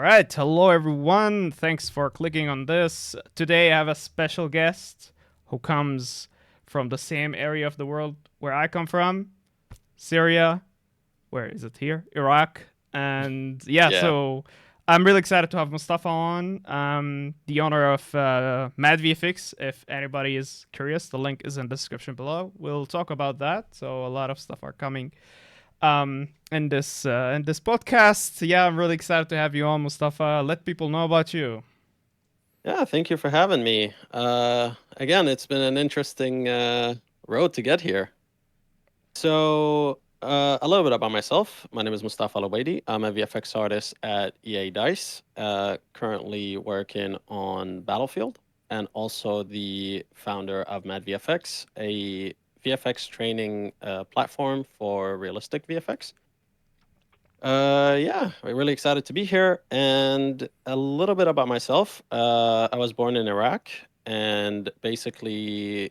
All right, hello everyone. Thanks for clicking on this. Today I have a special guest who comes from the same area of the world where I come from, Syria. Where is it here? Iraq. And yeah, Yeah. so I'm really excited to have Mustafa on, the owner of Mad VFX. If anybody is curious, the link is in the description below. We'll talk about that. So a lot of stuff are coming in this podcast. Yeah, I'm really excited to have you on, Mustafa. Let people know about you. Yeah, thank you for having me. Again, it's been an interesting road to get here. So, a little bit about myself. My name is Mustafa Al-Aobaidi. I'm a VFX artist at EA Dice, currently working on Battlefield, and also the founder of Mad VFX, a VFX training platform for realistic VFX. Yeah, I'm really excited to be here. And a little bit about myself. I was born in Iraq, and basically,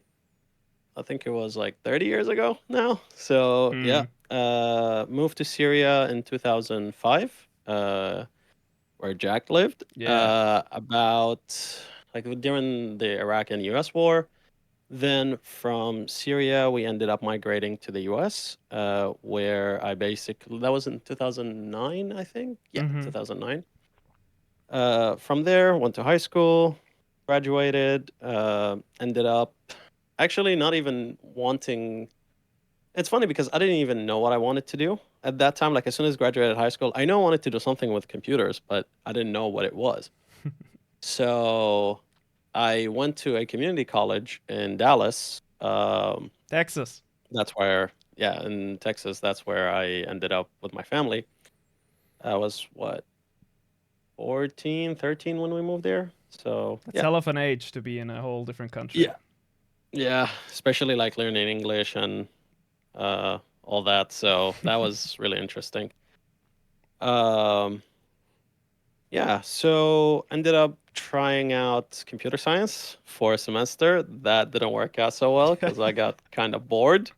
I think it was like 30 years ago now. So yeah, Mm, moved to Syria in 2005, where Jack lived. yeah. About like during the Iraq and U.S. war. Then from Syria, we ended up migrating to the US, where I basically, that was in 2009, I think. Yeah, Mm-hmm. 2009. From there, went to high school, graduated, ended up actually not even wanting. It's funny because I didn't even know what I wanted to do at that time. Like, as soon as graduated high school, I know I wanted to do something with computers, but I didn't know what it was. So I went to a community college in Dallas. Texas. That's where, yeah, in Texas, that's where I ended up with my family. I was what, 14, 13 when we moved there. So, That's yeah. hell of an age to be in a whole different country. Yeah. Yeah. Especially like learning English and all that. So that was really interesting. Um, yeah. So ended up trying out computer science for a semester. That didn't work out so well because I got kind of bored.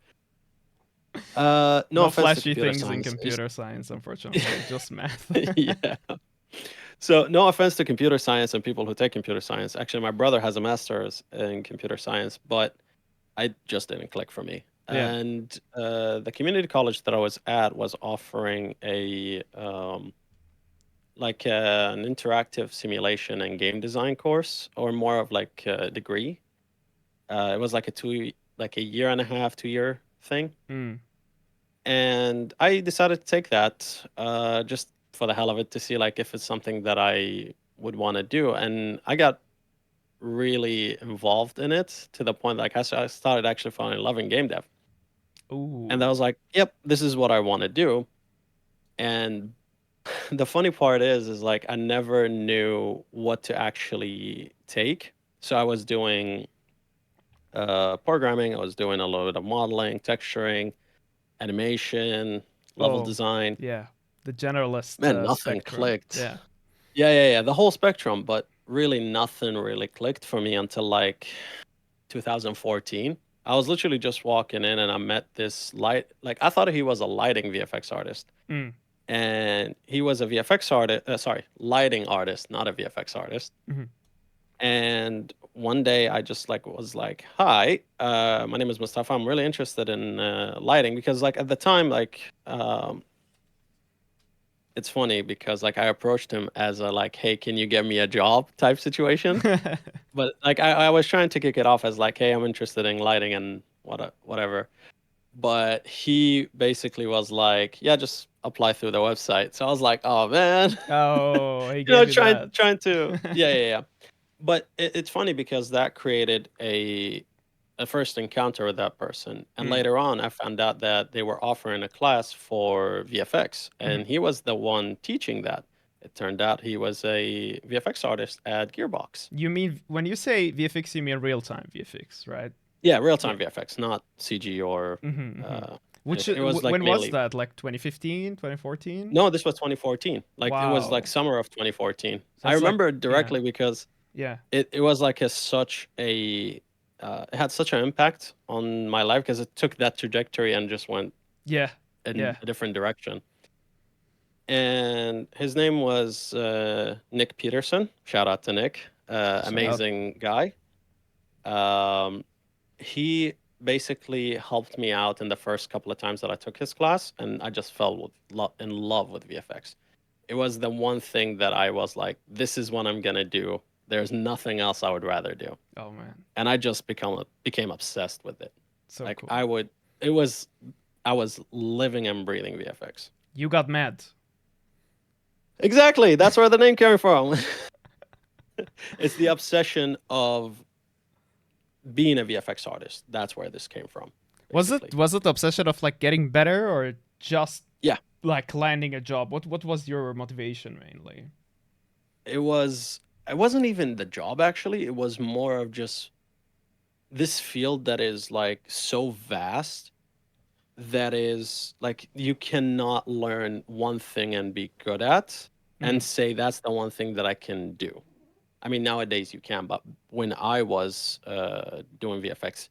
No No offense to flashy computer things in science. computer science, unfortunately. Just math. Yeah. So, no offense to computer science and people who take computer science. Actually, my brother has a master's in computer science, but I just didn't click for me. Yeah. And the community college that I was at was offering an interactive simulation and game design course, or more of like a degree. It was like a year and a half, 2 year thing. Mm. And I decided to take that just for the hell of it to see like if it's something that I would want to do. And I got really involved in it to the point like I started actually falling in love in game dev. And I Ooh. was like, yep, this is what I want to do. And the funny part is like I never knew what to actually take. So I was doing programming, I was doing a little bit of modeling, texturing, animation, level Oh, design. yeah. The generalist Man, nothing spectrum. clicked. Yeah. Yeah, the whole spectrum, but really nothing really clicked for me until like 2014. I was literally just walking in and I met this like I thought he was a lighting VFX artist. Mm. And he was a VFX artist, sorry, lighting artist, not a VFX artist. Mm-hmm. And one day I just like was like, "Hi, my name is Mustafa. I'm really interested in lighting because like at the time it's funny because like I approached him as a like, "Hey, can you get me a job?" type situation. But like I was trying to kick it off as like, "Hey, I'm interested in lighting and whatever." But he basically was like, "Yeah, just apply through the website." So I was like, "Oh man," Oh, he you know, gave you trying that. trying to yeah. But it's funny because that created a first encounter with that person. And Mm. later on, I found out that they were offering a class for VFX, Mm-hmm. and he was the one teaching that. It turned out he was a VFX artist at Gearbox. You mean when you say VFX, you mean real time VFX, right? Yeah, real Yeah. time VFX, not CG or Mm-hmm, mm-hmm. Which anything. It was like when was mainly. that? Like 2015, 2014? No, this was 2014. Like it was like Wow. summer of 2014. So I that's like remember it yeah, directly because yeah, it was like such a it had such an impact on my life because it took that trajectory and just went yeah, in yeah. a different direction. and his name was Nick Peterson. Shout out to Nick, Shout out. amazing guy. Um, he basically helped me out in the first couple of times that I took his class, and I just fell in love with VFX. It was the one thing that I was like, this is what I'm gonna do. There's nothing else I would rather do, Oh man, and I just became obsessed with it. so Like cool. it was, I was living and breathing VFX. You got mad. Exactly, that's where the name came from. It's the obsession of being a VFX artist. That's where this came from, basically. Was it the obsession of like getting better or just Yeah, like landing a job? What was your motivation mainly? it was. It wasn't even the job actually. It was more of just this field that is like so vast that is like you cannot learn one thing and be good at and Mm, say that's the one thing that I can do. I mean, nowadays you can, but when I was doing VFX,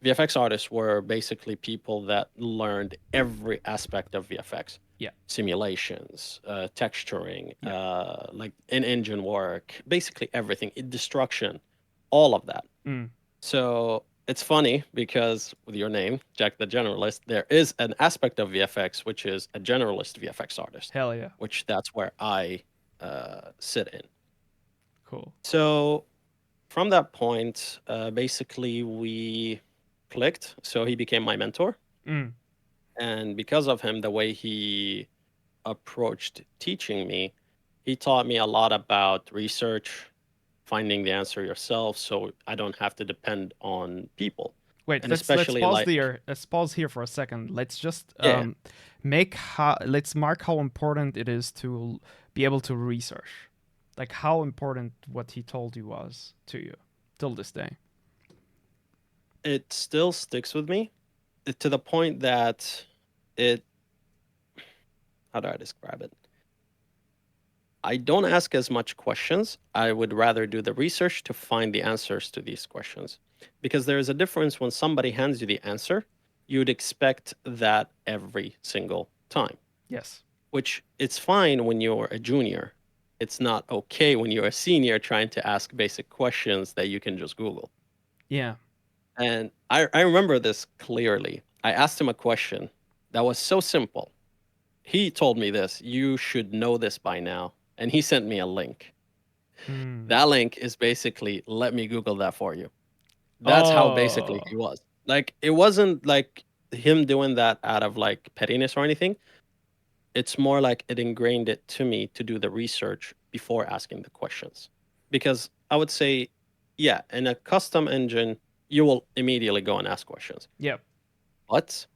VFX artists were basically people that learned every aspect of VFX, yeah, simulations, texturing, yeah. like in engine work, basically everything, destruction, all of that. Mm, So it's funny because with your name, Jack the Generalist, there is an aspect of VFX which is a generalist VFX artist, hell yeah, which that's where I sit in. cool. So from that point, basically we clicked. So he became my mentor, Mm, and because of him, the way he approached teaching me, he taught me a lot about research, finding the answer yourself, so I don't have to depend on people, Wait, and let's especially pause like there. Let's pause here for a second. Let's just yeah, let's mark how important it is to be able to research. Like how important what he told you was to you till this day. it still sticks with me to the point that it how do I describe it? I don't ask as much questions. I would rather do the research to find the answers to these questions. Because there is a difference when somebody hands you the answer, you'd expect that every single time, Yes. which it's fine when you're a junior. It's not okay when you're a senior trying to ask basic questions that you can just Google. Yeah. And I remember this clearly. I asked him a question that was so simple. He told me this, you should know this by now. And he sent me a link. Mm. That link is basically let me Google that for you. That's how basically Oh. he was. Like it wasn't like him doing that out of like pettiness or anything. It's more like it ingrained it to me to do the research before asking the questions. Because I would say, yeah, in a custom engine, you will immediately go and ask questions. Yep. But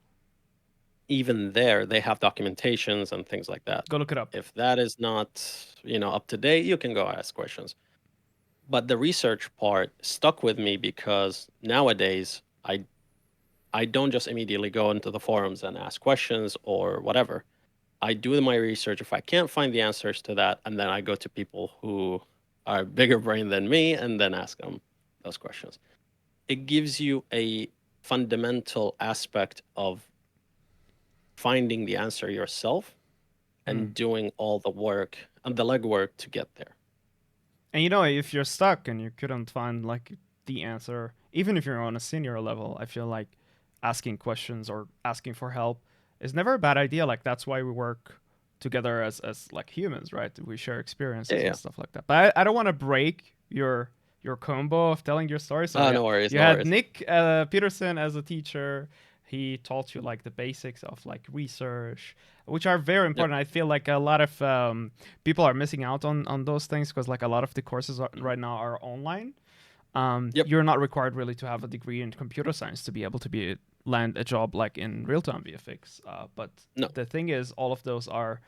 even there, they have documentations and things like that. Go look it up. If that is not, up to date, you can go ask questions. But the research part stuck with me because nowadays I don't just immediately go into the forums and ask questions or whatever. I do my research. If I can't find the answers to that, and then I go to people who are bigger brain than me and then ask them those questions. It gives you a fundamental aspect of finding the answer yourself Mm. and doing all the work and the legwork to get there. And you know, if you're stuck and you couldn't find like the answer, even if you're on a senior level, I feel like asking questions or asking for help is never a bad idea. Like that's why we work together as like humans, right? We share Yeah, experiences yeah. and stuff like that. But I don't want to break your combo of telling your story. So yeah, No worries, you no had worries. Nick Peterson as a teacher. He taught you like the basics of like research, which are very Yep, important. I feel like a lot of people are missing out on those things because like a lot of the courses right now are online. yep. You're not required really to have a degree in computer science to be able to be land a job like in real-time VFX. But No. the thing is, all of those are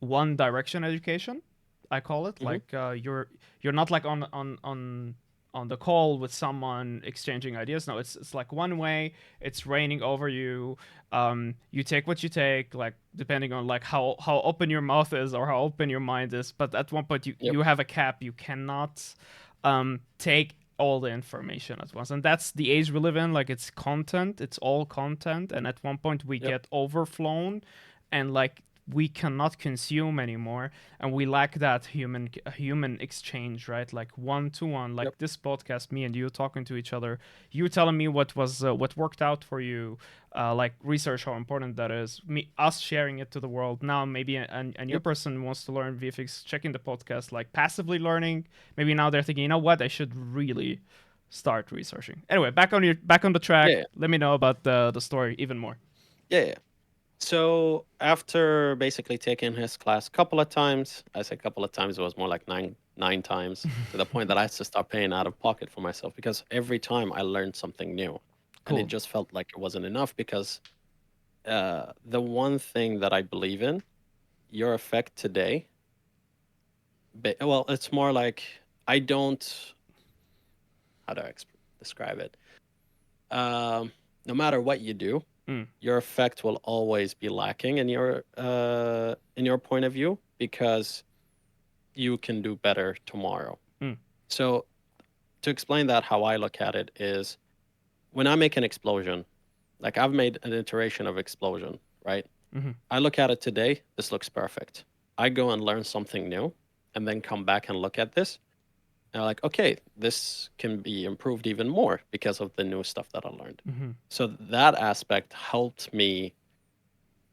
one direction education. I call it Hmm. like you're not like on the call with someone exchanging ideas. No, it's like one way. It's raining over you. You take what you take, like depending on like how open your mouth is or how open your mind is. But at one point, Yep. you have a cap. You cannot take all the information at once, and that's the age we live in. Like it's content. It's all content, and at one point we Yep. get overflown and like we cannot consume anymore, and we lack that human exchange, right? Like one to one, Yep. like this podcast, me and you talking to each other, you telling me what worked out for you, like research how important that is, me us sharing it to the world. Now maybe a new Yep. person wants to learn VFX, checking the podcast, like passively learning. Maybe now they're thinking, you know what, I should really start researching. Anyway, back on the track. Yeah. Let me know about the story even more. Yeah. Yeah. So after basically taking his class a couple of times, I say a couple of times, it was more like nine times, to the point that I had to start paying out of pocket for myself because every time I learned something new, and it Cool. just felt like it wasn't enough because the one thing that I believe in, your effect today, well, it's more like I don't, how do I describe it? No matter what you do, Mm, your effect will always be lacking in your point of view because you can do better tomorrow. mm, So to explain that, how I look at it is when I make an explosion, like I've made an iteration of explosion, right? mm-hmm. I look at it today, this looks perfect. I go and learn something new and then come back and look at this. And I'm like, okay, this can be improved even more because of the new stuff that I learned. Mm-hmm. So that aspect helped me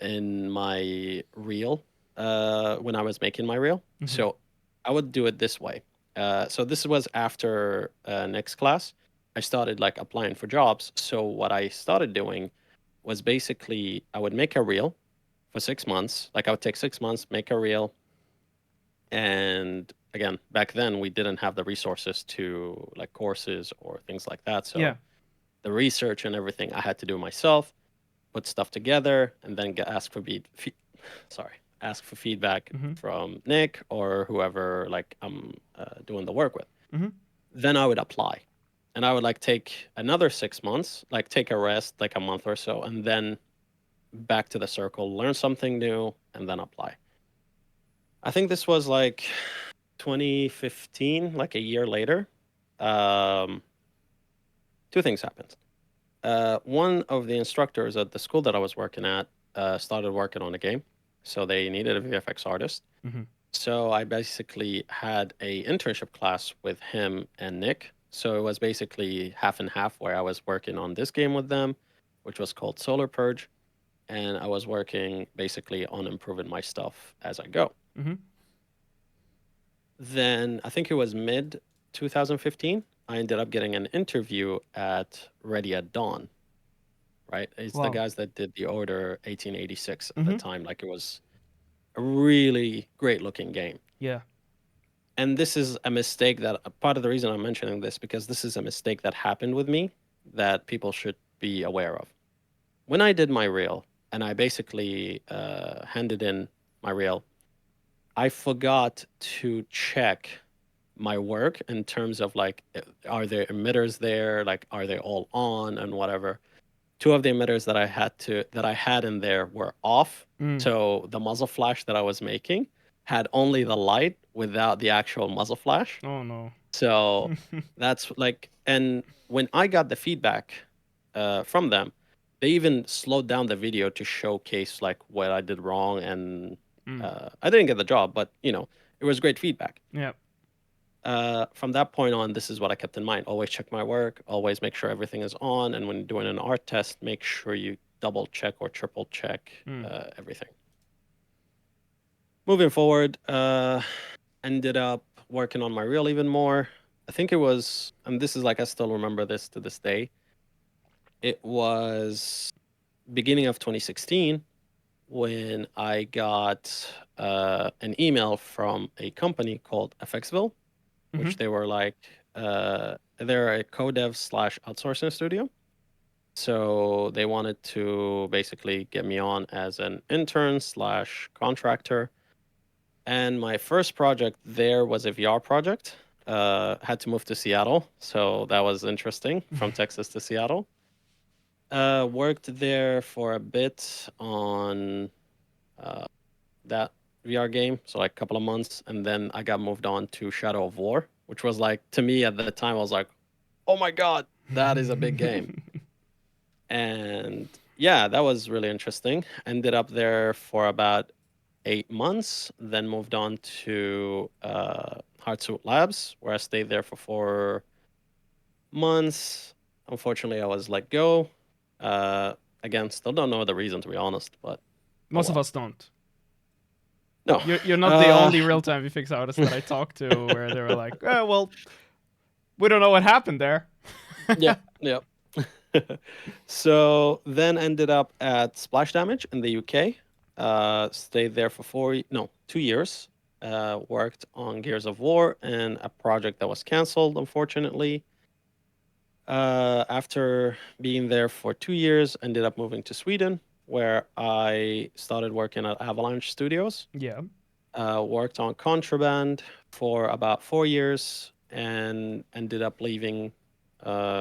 in my reel when I was making my reel. Mm-hmm. So I would do it this way. So this was after next class. I started like applying for jobs. So what I started doing was basically I would make a reel for 6 months. Like I would take 6 months, make a reel, and again, back then we didn't have the resources to like courses or things like that. Yeah. So the research and everything I had to do myself, put stuff together, and then sorry, ask for feedback Mm-hmm. from Nick or whoever like I'm doing the work with. Mm-hmm. Then I would apply, and I would like take another 6 months, like take a rest, like a month or so, and then back to the circle, learn something new, and then apply. I think this was like 2015, like a year later. Um, Two things happened. One of the instructors at the school that I was working at started working on a game, so they needed a VFX artist. Mm-hmm. So I basically had a internship class with him and Nick. So it was basically half and half, where I was working on this game with them, which was called Solar Purge, and I was working basically on improving my stuff as I go. Mm-hmm. Then I think it was mid 2015, I ended up getting an interview at Ready at Dawn, right? It's the Wow. guys that did the Order 1886 at the Mm-hmm. time. Like it was a really great looking game. Yeah. And this is a mistake that part of the reason I'm mentioning this, because this is a mistake that happened with me that people should be aware of. When I did my reel and I basically handed in my reel, I forgot to check my work in terms of like, are there emitters there? Like, are they all on and whatever? Two of the emitters that I had in there were off. Mm. So the muzzle flash that I was making had only the light without the actual muzzle flash. Oh no. So that's like, and when I got the feedback from them, they even slowed down the video to showcase like what I did wrong, and Mm. I didn't get the job, but it was great feedback. Yeah. From that point on, this is what I kept in mind. Always check my work, always make sure everything is on. And when doing an art test, make sure you double check or triple check Mm. everything. Moving forward, ended up working on my reel even more. I think it was, and this is like, I still remember this to this day. It was beginning of 2016 when I got an email from a company called FXville, Mm-hmm. which they were like, they're a co-dev slash outsourcing studio. So they wanted to basically get me on as an intern slash contractor. And my first project there was a VR project. Had to move to Seattle, so that was interesting, from Texas to Seattle. Worked there for a bit on uh, that VR game, so like a couple of months, and then I got moved on to Shadow of War, which was like, to me at the time, I was like, oh my god, that is a big game. And yeah, that was really interesting. Ended up there for about 8 months, then moved on to Hartsuit Labs, where I stayed there for 4 months. Unfortunately, I was let go. Uh, Again, still don't know the reason, to be honest, but oh Most of well. us don't. No. You're not the Uh, only real-time VFX artist that I talked to where they were like, well, we don't know what happened there. yeah, yeah. So then ended up at Splash Damage in the UK. Stayed there for 2 years. Worked on Gears of War and a project that was canceled, unfortunately. After being there for 2 years, ended up moving to Sweden, where I started working at Avalanche Studios. Yeah. Worked on Contraband for about 4 years and ended up leaving uh,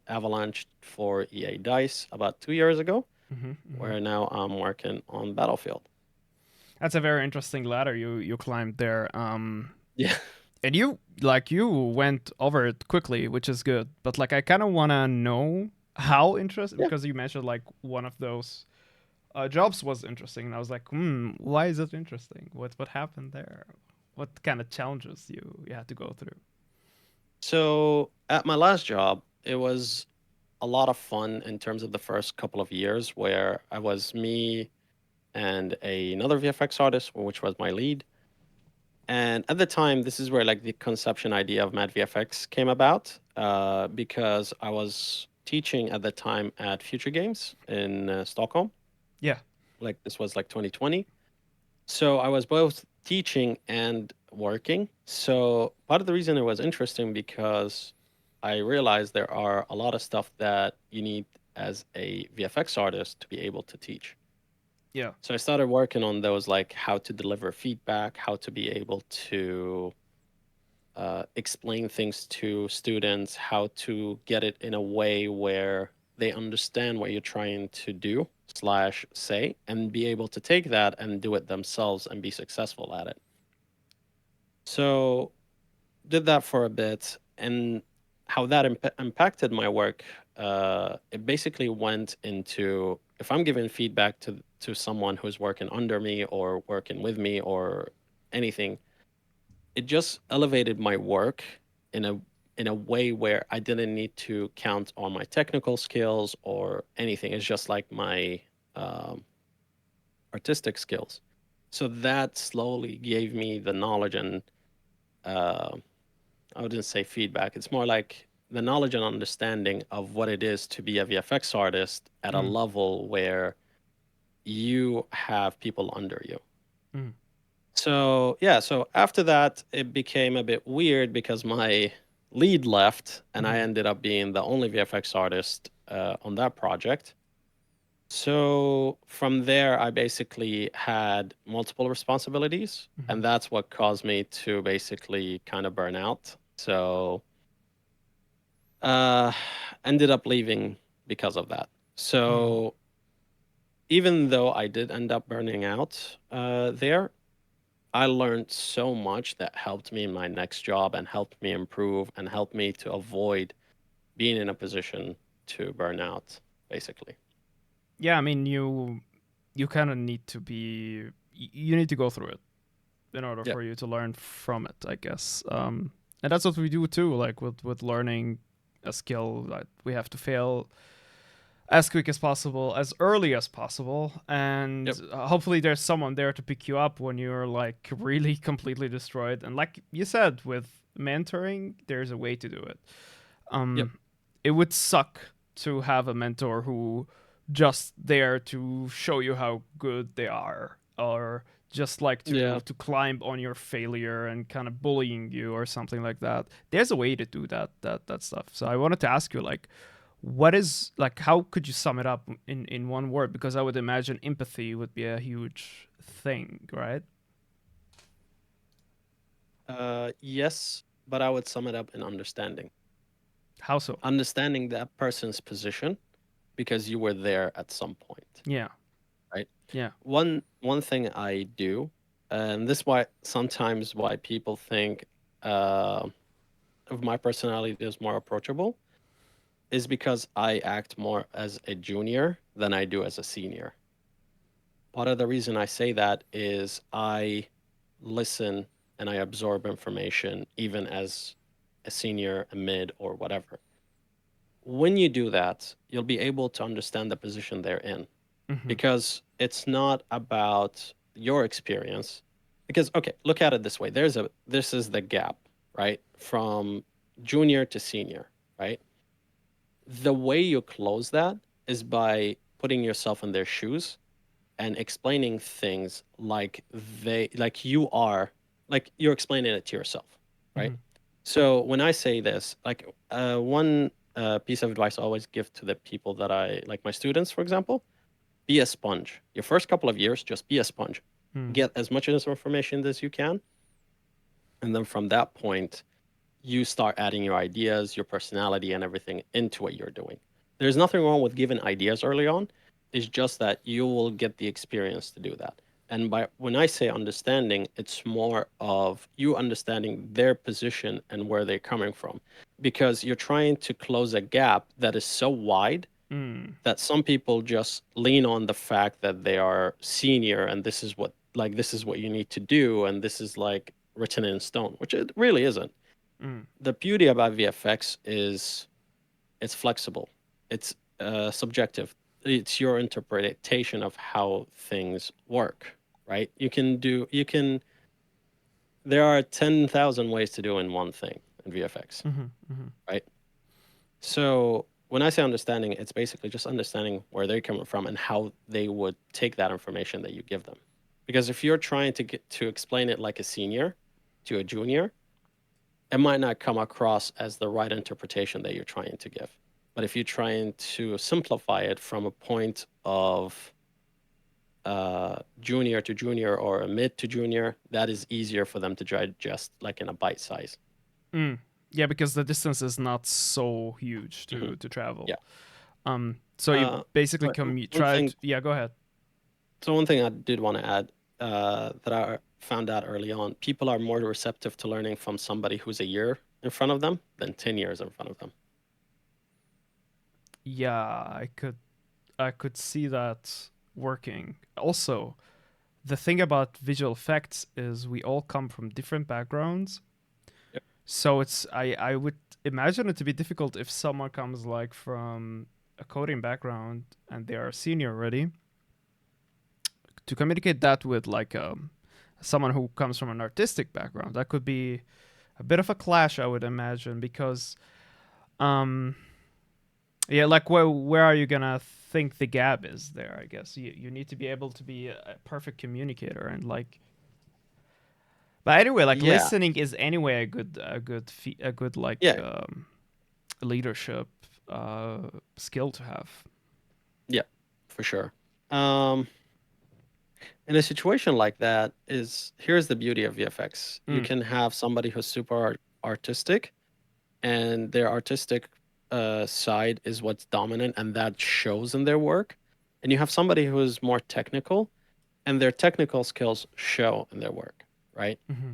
Avalanche for EA Dice about 2 years ago, Hmm. Hmm. where now I'm working on Battlefield. That's a very interesting ladder you climbed there. Yeah. And you went over it quickly, which is good. But like I kind of want to know how interesting, Yeah. because you mentioned like one of those jobs was interesting, and I was like, why is it interesting? What happened there? What kind of challenges you had to go through? So at my last job, it was a lot of fun in terms of the first couple of years where I was me and another VFX artist, which was my lead. And at the time, this is where like the conception idea of Mad VFX came about, because I was teaching at the time at Future Games in Stockholm. Yeah. Like this was like 2020. So I was both teaching and working. So part of the reason it was interesting because I realized there are a lot of stuff that you need as a VFX artist to be able to teach. Yeah. So I started working on those, like how to deliver feedback, how to be able to explain things to students, how to get it in a way where they understand what you're trying to do slash say, and be able to take that and do it themselves and be successful at it. So did that for a bit, and how that impacted my work. It basically went into, if I'm giving feedback to someone who's working under me or working with me or anything, it just elevated my work in a way where I didn't need to count on my technical skills or anything. It's just like my um, artistic skills. So that slowly gave me the knowledge and uh, I wouldn't say feedback. It's more like the knowledge and understanding of what it is to be a VFX artist at a Mm. level where you have people under you. Mm. So yeah, so after that, it became a bit weird because my lead left, and I Hmm. ended up being the only VFX artist on that project. So from there, I basically had multiple responsibilities, Hmm. and that's what caused me to basically kind of burn out. So uh, ended up leaving because of that. Mm. So even though I did end up burning out there, I learned so much that helped me in my next job and helped me improve and helped me to avoid being in a position to burn out, basically. Yeah, I mean you kind of need to be you need to go through it in order Yeah. for you to learn from it, I guess. And that's what we do too, like with learning a skill that we have to fail as quick as possible, as early as possible, and Yep. hopefully there's someone there to pick you up when you're like really completely destroyed. And like you said, with mentoring, there's a way to do it. Yep. um it would suck to have a mentor who just there to show you how good they are, or just like Yeah. to climb on your failure and kind of bullying you or something like that. There's a way to do that stuff. So I wanted to ask you, like, what is, like, how could you sum it up in one word? Because I would imagine empathy would be a huge thing, right? Yes, but I would sum it up in understanding. How so? Understanding that person's position because you were there at some point, Yeah. right? Yeah. One thing I do, and this why sometimes why people think uh, of my personality as more approachable, is because I act more as a junior than I do as a senior. Part of the reason I say that is I listen and I absorb information even as a senior, a mid, or whatever. When you do that, you'll be able to understand the position they're in Mm-hmm. because it's not about your experience. Because okay, look at it this way. This is the gap, right? From junior to senior, right? The way you close that is by putting yourself in their shoes and explaining things like you are like you're explaining it to yourself, right? Mm-hmm. So when I say this, like one piece of advice I always give to the people that I like, my students, for example, be a sponge. Your first couple of years, just be a sponge. Mm. Get as much information as you can, and then from that point, you start adding your ideas, your personality, and everything into what you're doing. There's nothing wrong with giving ideas early on. It's just that you will get the experience to do that. And by when I say understanding, it's more of you understanding their position and where they're coming from, because you're trying to close a gap that is so wide Mm. that some people just lean on the fact that they are senior and this is what you need to do and this is like written in stone, which it really isn't. Mm. The beauty about VFX is it's flexible. It's subjective. It's your interpretation of how things work, right? You can, there are 10,000 ways to do in one thing in VFX, Mm-hmm. Mm-hmm. right? So when I say understanding, it's basically just understanding where they're coming from and how they would take that information that you give them. Because if you're trying to get to explain it like a senior to a junior, it might not come across as the right interpretation that you're trying to give. But if you're trying to simplify it from a point of junior to junior or a mid to junior, that is easier for them to digest, like in a bite size. Mm. Yeah, because the distance is not so huge Hmm. to travel. Yeah. So you basically But one try thing, to, yeah, go ahead. so one thing I did want to add that I found out early on, people are more receptive to learning from somebody who's a year in front of them than 10 years in front of them. Yeah, I could see that working. Also, the thing about visual effects is we all come from different backgrounds. Yep. So I would imagine it to be difficult if someone comes like from a coding background and they are senior already to communicate that with like someone who comes from an artistic background. That could be a bit of a clash, I would imagine, because um yeah, like where are you gonna think the gap is there? I guess you need to be able to be a perfect communicator and like. But anyway, like Yeah. listening is anyway a good like Yeah. leadership uh, skill to have. Yeah. For sure. Um, in a situation like that, is here's the beauty of VFX. You Mm, can have somebody who's super artistic, and their artistic side is what's dominant, and that shows in their work. And you have somebody who's more technical, and their technical skills show in their work, right? mm-hmm,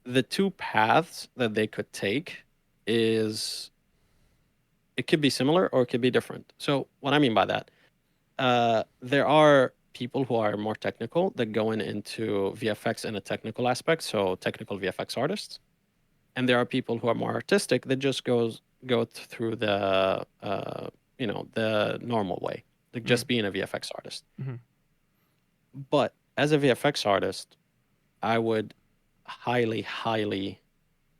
The two paths that they could take is it could be similar or it could be different. So what I mean by that, there are people who are more technical that go into VFX in a technical aspect, so technical VFX artists, and there are people who are more artistic that just through the the normal way, like mm, just being a VFX artist. mm-hmm. But as a VFX artist, I would highly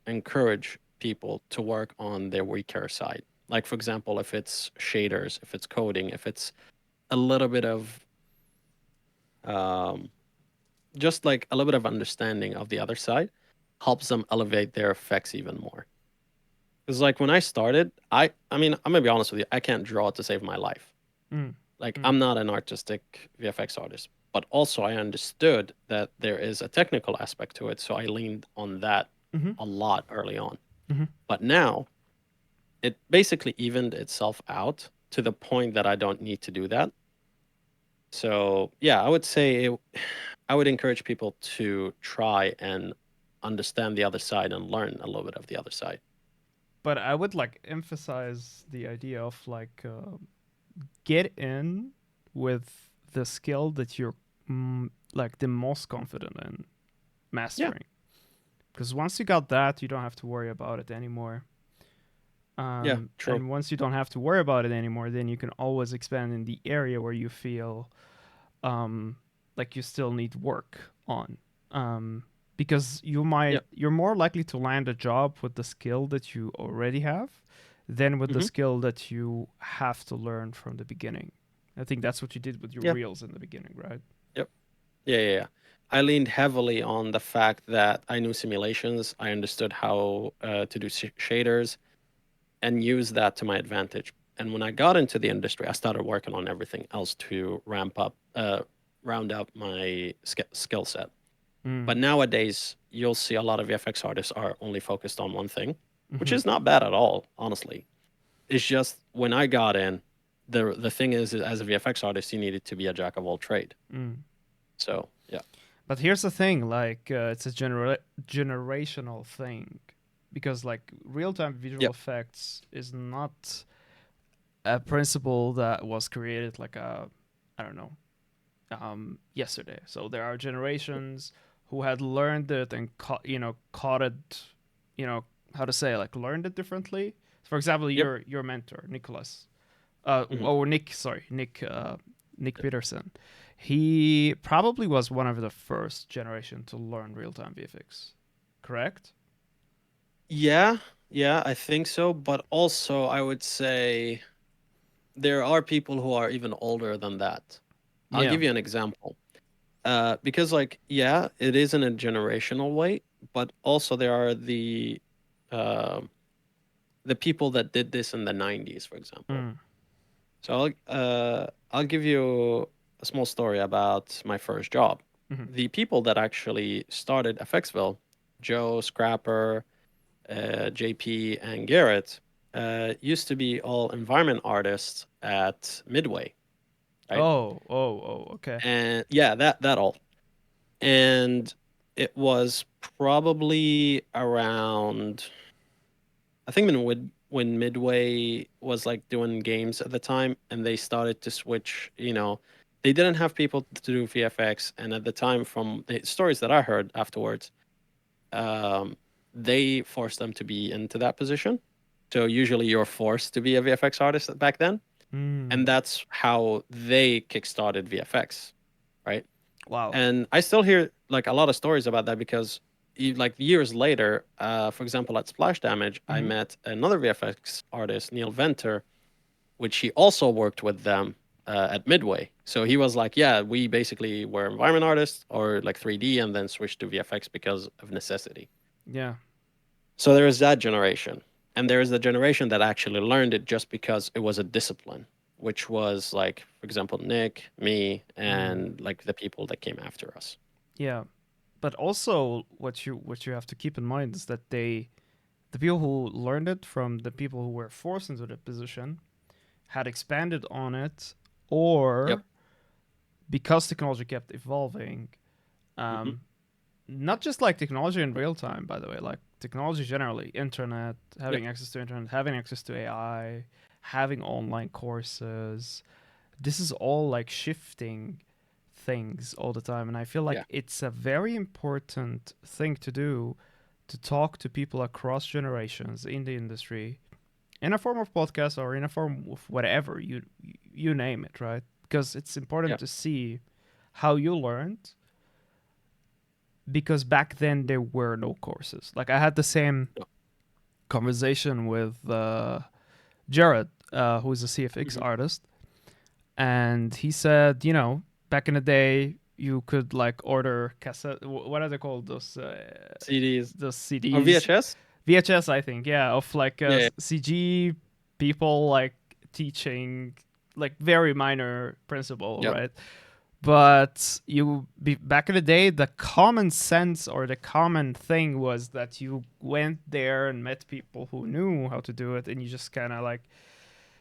encourage people to work on their weaker side. Like for example, if it's shaders, if it's coding, if it's a little bit of um, just like a little bit of understanding of the other side helps them elevate their effects even more. Because like when I started, I mean I'm gonna be honest with you, I can't draw to save my life. Mm, Like mm, I'm not an artistic VFX artist, but also I understood that there is a technical aspect to it, so I leaned on that mm-hmm, a lot early on. mm-hmm. But now it basically evened itself out to the point that I don't need to do that. So yeah, I would say I would encourage people to try and understand the other side and learn a little bit of the other side. But I would like emphasize the idea of like get in with the skill that you're like the most confident in Yeah, mastering. Because once you got that, you don't have to worry about it anymore. yeah, true. And once you don't have to worry about it anymore, then you can always expand in the area where you feel um, like you still need work on. Because Yeah. you're more likely to land a job with the skill that you already have than with the Hmm. skill that you have to learn from the beginning. I think that's what you did with your Yeah. reels in the beginning, right? Yep. Yeah, yeah, yeah. I leaned heavily on the fact that I knew simulations. I understood how to do shaders and use that to my advantage. And when I got into the industry, I started working on everything else to round up my skill set. But Mm. nowadays, you'll see a lot of VFX artists are only focused on one thing, which Mm-hmm. is not bad at all, honestly. It's just when I got in, the thing is as a VFX artist, you needed to be a jack of all trade. Mm. So yeah, But here's the thing, like it's a generational thing, because like real-time visual yep, effects is not a principle that was created like I don't know, yesterday. So there are generations who had learned it and caught it, you know, how to say, like learned it differently. For example, yep, your mentor Nicholas, hmm Nick, sorry, Nick Peterson. He probably was one of the first generation to learn real-time VFX, correct? yeah, yeah. I think so, but also I would say there are people who are even older than that. I'll Yeah. give you an example. Because like yeah, it is in a generational way, but also there are uh, the people that did this in the 90s, for example. Mm. So I'll give you a small story about my first job. Mm-hmm. The people that actually started FXville, Joe, Scrapper, JP, and Garrett, used to be all environment artists at Midway, right? Okay. And yeah, that all. And it was probably around I think when Midway was like doing games at the time, and they started to switch. They didn't have people to do VFX, and at the time, from the stories that I heard afterwards, um, they forced them to be into that position. So usually, you're forced to be a VFX artist back then, and Mm. that's how they kickstarted VFX, right? Wow. And I still hear like a lot of stories about that because like years later, for example, at Splash Damage, I Mm-hmm. met another VFX artist, Neil Venter, which he also worked with them at Midway. So he was like, yeah, we basically were environment artists or like 3D and then switched to VFX because of necessity. Yeah. So there is that generation. And there is the generation that actually learned it just because it was a discipline, which was like, for example, Nick, me, Mm. and like the people that came after us. Yeah. But also, what you have to keep in mind is that the people who learned it from the people who were forced into the position had expanded on it, Yep. or because technology kept evolving, Hmm. um, not just like technology in real time, by the way, like technology generally, internet, Yep. having access to internet, having access to AI, having online courses. This is all like shifting things all the time. And I feel Yeah. like it's a very important thing to do, to talk to people across generations in the industry in a form of podcast or in a form of whatever you name it, right? Because it's Yeah. important to see how you learned, because back then there were no courses. Like I had the same No. conversation with Jared, who is a CFX Hmm. artist, and he said, back in the day, you could like order cassette. What are they called? CDs Those or CDs, VHS? VHS, I think. Yeah, of like Yeah. Yeah. CG people like teaching like very minor principle, Yep. right? But back in the day, the common sense or the common thing was that you went there and met people who knew how to do it, and you just kind of like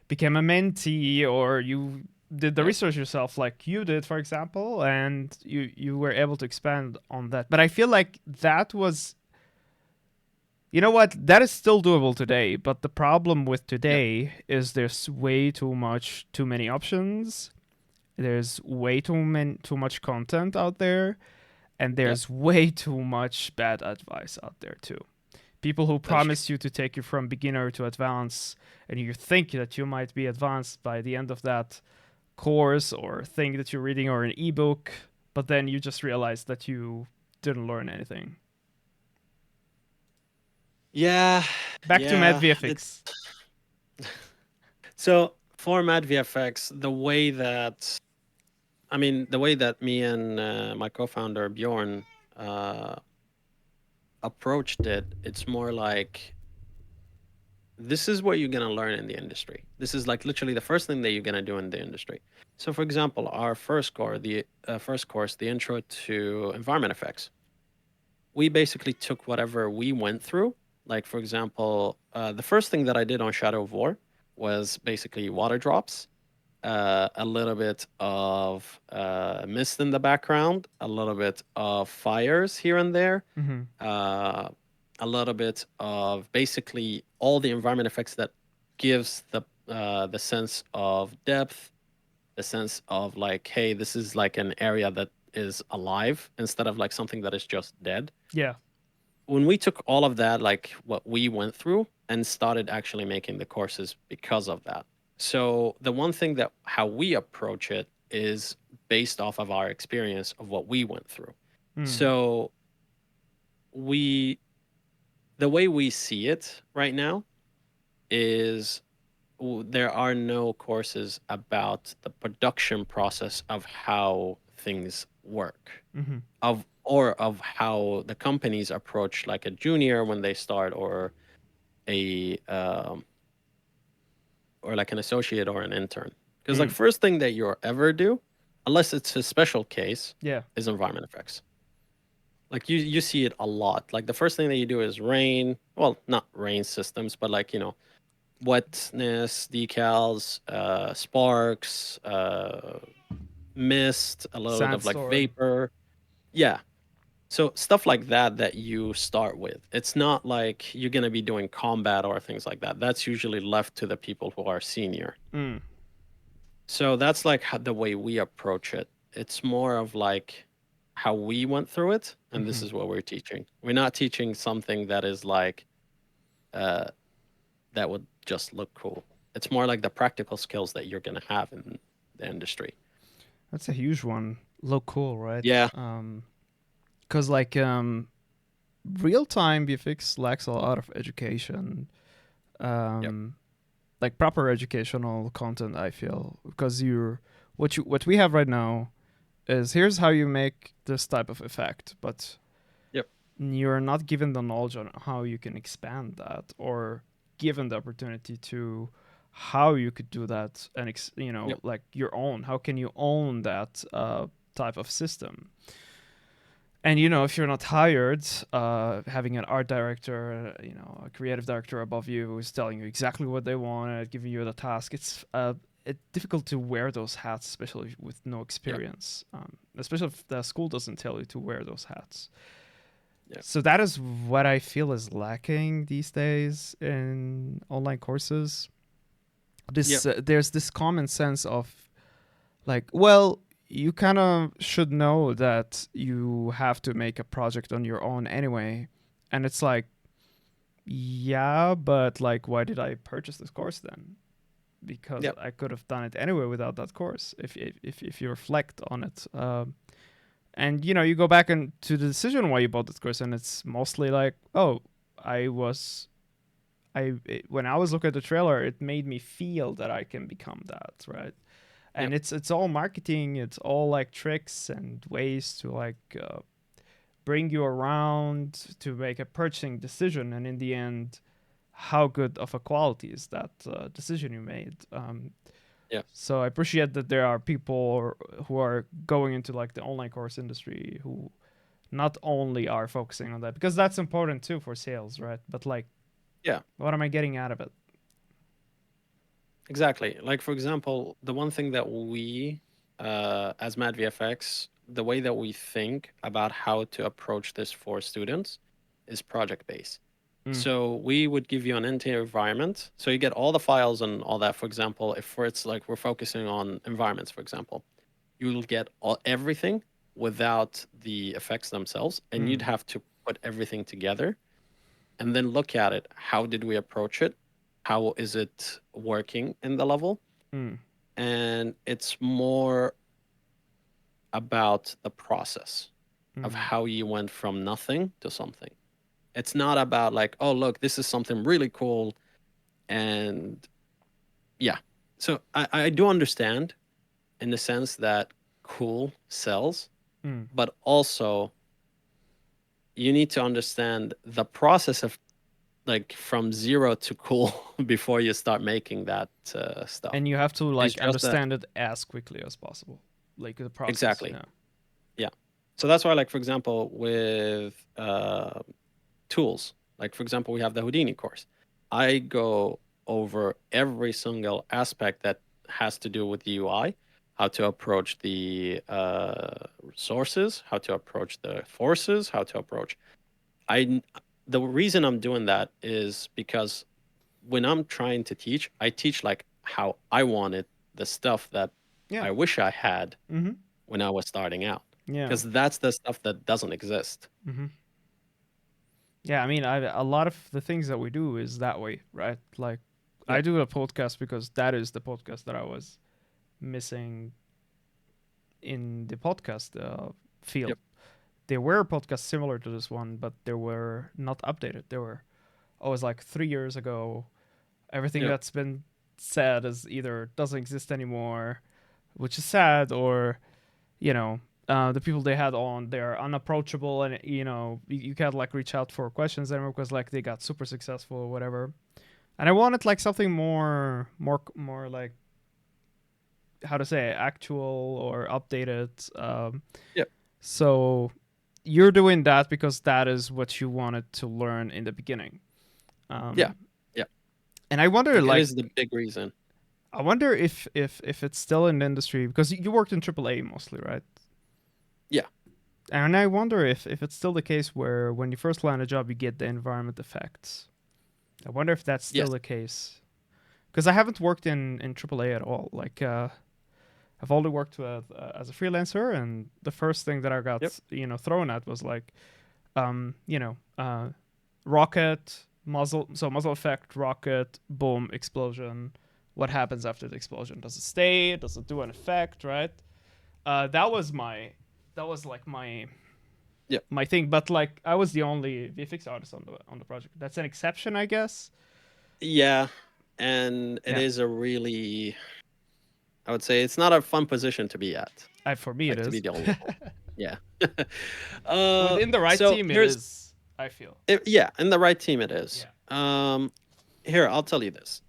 became a mentee, or you did the Yep. research yourself like you did, for example, and you were able to expand on that. But I feel like that was, you know what, that is still doable today, but the problem with Yep. today is there's way too many options, There's way too much content out there, and Yeah, there's way too much bad advice out there too. People who that is true. promise you to take you from beginner to advanced, and you think that you might be advanced by the end of that course or thing that you're reading or an ebook, but then you just realize that you didn't learn anything. Yeah, Back to Mad yeah. VFX. So for Mad VFX, the way that me and my co-founder Bjorn uh, approached it, it's more like this is what you're gonna learn in the industry. This is like literally the first thing that you're gonna do in the industry. So, for example, our first course, the Intro to Environment Effects, we basically took whatever we went through. Like, for example, the first thing that I did on Shadow of War was basically water drops, a little bit of mist in the background, a little bit of fires here and there, Mm-hmm. uh, a little bit of basically all the environment effects that gives the sense of depth, the sense of like, hey, this is like an area that is alive instead of like something that is just dead. Yeah. When we took all of that, like what we went through, and started actually making the courses because of that. So the one thing that how we approach it is based off of our experience of what we went through. Mm. So we the way we see it right now is there are no courses about the production process of how things work, Mm-hmm. of how the companies approach like a junior when they start, a or like an associate or an intern. Because like Mm. first thing that you'll ever do, unless it's a special case, Yeah. is environment effects. Like you see it a lot. Like the first thing that you do is rain. Well, not rain systems, but like wetness, decals, sparks, mist, a little bit of like Sandstorm. vapor. Yeah. So stuff like that that you start with. It's not like you're gonna be doing combat or things like that. That's usually left to the people who are senior. Mm. So that's like the way we approach it. It's more of like how we went through it, and this Mm-hmm. is what we're teaching. We're not teaching something that is like uh, that would just look cool. It's more like the practical skills that you're gonna have in the industry. That's a huge one. Look cool, right? Yeah. Because like real time VFX lacks a lot of education, Yep. um, like proper educational content. I feel because what we have right now is here's how you make this type of effect, but Yep. you're not given the knowledge on how you can expand that or given the opportunity to how you could do that and Yep. like your own. How can you own that type of system? And if you're not hired, having an art director, a creative director above you who's telling you exactly what they want, giving you the task, it's difficult to wear those hats, especially with no Yep. experience. Especially if the school doesn't tell you to wear those hats. Yep. So that is what I feel is lacking these days in online courses. Yep. There's this common sense of like, well, you kind of should know that you have to make a project on your own anyway. And it's like, yeah, but like, why did I purchase this course then? Because Yep. I could have done it anyway without that course. If you reflect on it, and you go back and to the decision why you bought this course, and it's mostly like, oh, I was when I was looking at the trailer, it made me feel that I can become that, right? And Yep. it's all marketing, it's all like tricks and ways to like bring you around to make a purchasing decision, and in the end, how good of a quality is that decision you made? Yep. So I appreciate that there are people who are going into like the online course industry who not only are focusing on that, because that's important too for sales, right? But like, Yeah. what am I getting out of it? Exactly. Like for example, the one thing that as Mad VFX, the way that we think about how to approach this for students is project based. Mm. So we would give you an entire environment. So you get all the files and all that. For example, if it's like we're focusing on environments, for example, you will get everything without the effects themselves, and you'd Mm. have to put everything together and then look at it. How did we approach it? How is it working in the level? Mm. And it's more about the process of Mm. how you went from nothing to something. It's not about like, oh, look, this is something really cool. And yeah. So I do understand in the sense that cool sells, Mm. but also you need to understand the process of like from zero to cool before you start making that stuff. And you have to It's like just that understand it as quickly as possible, like the process. exactly. Yeah. Yeah. So that's why, like, for example, with tools, like, for example, we have the Houdini course. I go over every single aspect that has to do with the UI, how to approach the sources, how to approach the forces, how to approach. I, the reason I'm doing that is because when I'm trying to teach, I teach like how I wanted the stuff that Yeah. I wish I had Mm-hmm. when I was starting out, Yeah. because that's the stuff that doesn't exist. Mm-hmm. Yeah. I mean, a lot of the things that we do is that way, right? Like, I Yep. do a podcast because that is the podcast that I was missing in the podcast field. Yep. There were podcasts similar to this one, but they were not updated. They were always like 3 years ago. Everything Yep. that's been said is either doesn't exist anymore, which is sad, or you know, the people they had on, they're unapproachable, and you can't like reach out for questions anymore because like they got super successful or whatever. And I wanted like something more like, how to say it, actual or updated. Yep. So you're doing that because that is what you wanted to learn in the beginning. Yeah. Um, Yeah. and I wonder, Like it like, is the big reason. I wonder if it's still in the industry because you worked in AAA mostly, right? Yeah. And I wonder if it's still the case where when you first land a job, you get the environment effects. I wonder if that's still Yes. the case because I haven't worked in AAA at all. Like, I've only worked as a freelancer, and the first thing that I got Yep. thrown at was like, rocket muzzle, so muzzle effect, rocket, boom, explosion. What happens after the explosion? Does it stay? Does it do an effect? Right? That was like Yep. my thing. But like, I was the only VFX artist on the project. That's an exception, I guess. Yeah. And it Yeah, is a really, I would say it's not a fun position to be at, for me it like to be is. the only one. Yeah. Within the right So team, it here's, is. I feel. yeah, in the right team it is. Yeah. Here, I'll tell you this.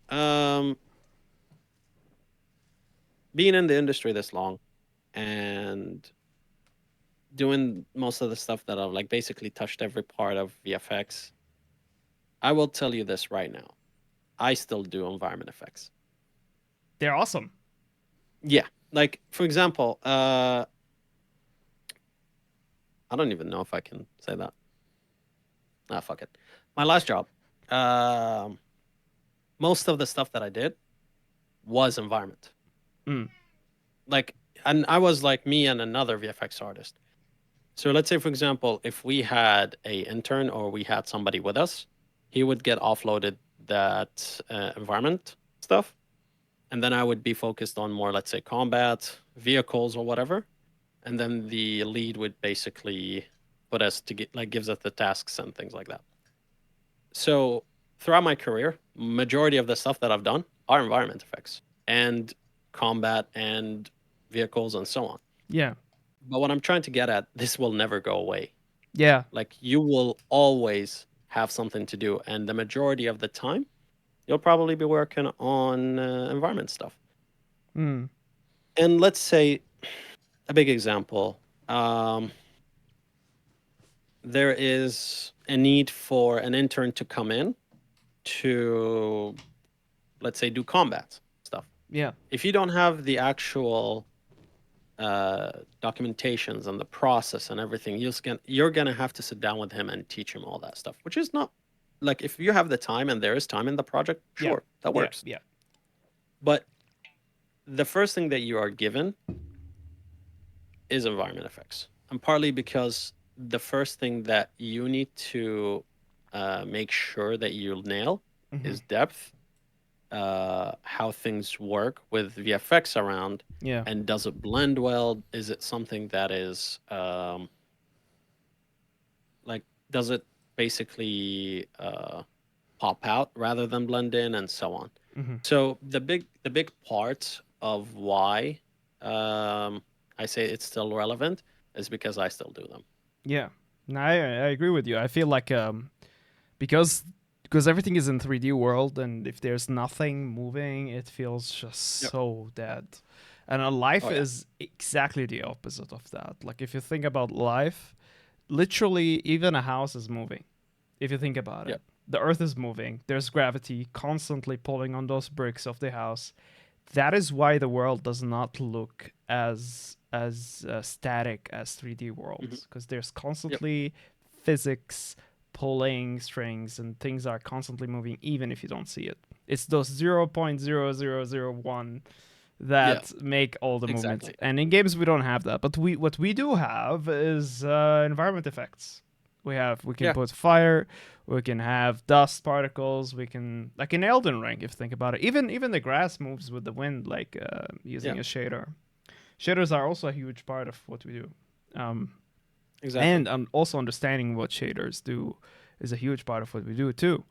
Being in the industry this long and doing most of the stuff that I've like basically touched every part of VFX, I will tell you this right now. I still do environment effects. They're awesome. Yeah. Like for example, I don't even know if I can say that. Ah, fuck it. My last job, um, most of the stuff that I did was environment. Mm. Like, and I was like me and another VFX artist. So let's say, for example, if we had a intern or we had somebody with us, he would get offloaded that environment stuff, and then I would be focused on more, let's say, combat, vehicles, or whatever. And then the lead would basically put us to get like gives us the tasks and things like that. So throughout my career, majority of the stuff that I've done are environment effects and combat and vehicles and so on. Yeah. But what I'm trying to get at, this will never go away. Yeah. Like you will always have something to do, and the majority of the time, you'll probably be working on environment stuff. Mm. And let's say a big example. Um, there is a need for an intern to come in to, let's say, do combat stuff. Yeah. If you don't have the actual documentations and the process and everything, you're gonna have to sit down with him and teach him all that stuff, which is not like if you have the time and there is time in the project, Yeah. sure, that Yeah. works. Yeah. But the first thing that you are given is environment effects, and partly because the first thing that you need to make sure that you nail Hmm. is depth, how things work with VFX around, Yeah. and does it blend well? Is it something that is like, does it basically pop out rather than blend in, and so on. Hmm. So the big part of why um, I say it's still relevant is because I still do them. Yeah. No, I agree with you. I feel like because because everything is in 3D world, and if there's nothing moving, it feels just Yep. so dead. And a life Oh yeah. is exactly the opposite of that. Like if you think about life, literally even a house is moving. If you think about it, Yep. the earth is moving. There's gravity constantly pulling on those bricks of the house. That is why the world does not look as static as 3D Hmm. worlds, because there's Yep. constantly physics pulling strings, and things are constantly moving even if you don't see it. It's those 0.0001 Yeah. that make all the movements. Exactly. And in games we don't have that, but we do have is environment effects. We can Yeah. put fire, we can have dust particles, we can, like in Elden Ring, if you think about it. Even the grass moves with the wind, like Yeah. using a shader. Shaders are also a huge part of what we do. Um, Exactly. and also understanding what shaders do is a huge part of what we do too.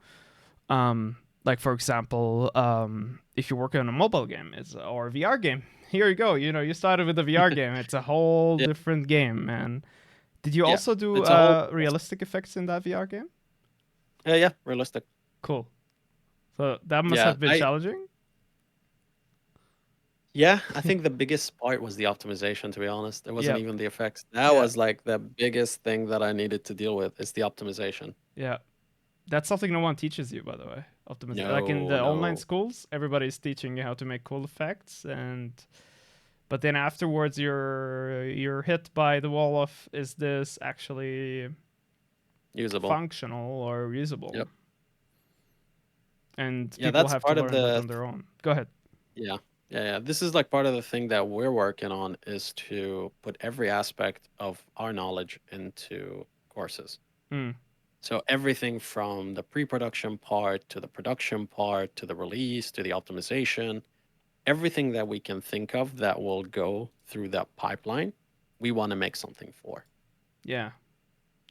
Like for example, if you're working on a mobile game, or a VR game, here you go. You started with a VR game. It's a whole Yeah. different game, man. Did you Yeah. also do It's a whole process. realistic effects in that VR game? Yeah. Realistic. Cool. So that must Yeah. have been I challenging. Yeah, I think the biggest part was the optimization, to be honest. It wasn't Yep. even the effects. That Yeah. was like the biggest thing that I needed to deal with is the optimization. Yeah. That's something no one teaches you, by the way. Optimization. Like in No, the online no. schools, everybody's teaching you how to make cool effects, and but then afterwards you're hit by the wall of, is this actually Usable. functional or usable? Yep. And Yeah, people that's have to part of learn that the on their own. Go ahead. yeah. Yeah, yeah. This is like part of the thing that we're working on is to put every aspect of our knowledge into courses. Mm, So everything from the pre-production part to the production part to the release to the optimization, everything that we can think of that will go through that pipeline, we want to make something for. yeah,